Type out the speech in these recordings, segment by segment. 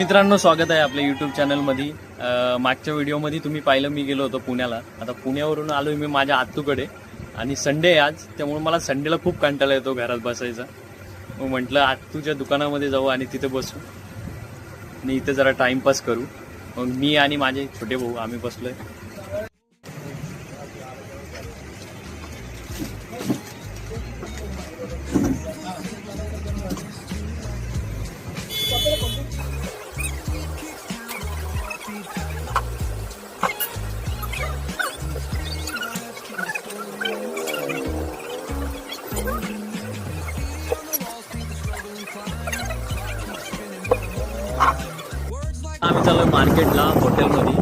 मित्रांनो, स्वागत आहे आपल्या यूट्यूब चॅनलमध्ये। मागच्या व्हिडिओमध्ये तुम्ही पाहिलं मी गेलो होतो पुण्याला। आता पुण्यावरून आलोय मी माझ्या आत्तूकडे आणि संडे आहे आज, त्यामुळे मला संडेला खूप कंटाळा येतो घरात बसायचा। मग म्हटलं आत्तूच्या दुकानामध्ये जाऊ आणि तिथे बसू आणि इथे जरा टाइमपास करू। मग मी आणि माझे छोटे भाऊ आम्ही बसलोय। आम्ही चाललोय मार्केटला, हॉटेलमध्ये।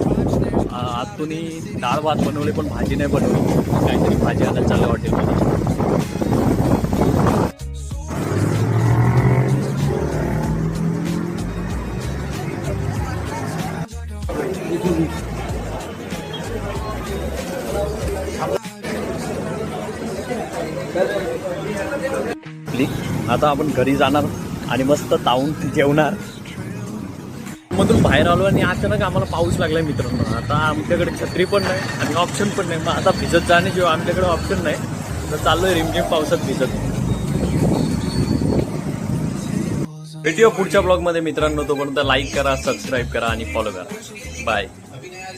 आत्तूनी डाळ भात बनवले पण भाजी नाही बनवली, काहीतरी भाजी आणायला चाललं हॉटेलमध्ये। आता आपण घरी जाणार आणि मस्त तावून जेवणार। मधून बाहेर आलो आणि अचानक आम्हाला पाऊस लागलाय मित्रांनो। आता आमच्याकडे छत्री पण नाही आणि ऑप्शन पण नाही, मग आता भिजत जाण्याशिवाय आमच्याकडे ऑप्शन नाही, तर चाललोय रिमझिम पावसात भिजत। भेटूया पुढच्या ब्लॉगमध्ये मित्रांनो, तोपर्यंत लाईक करा, सबस्क्राईब करा आणि फॉलो करा। बाय।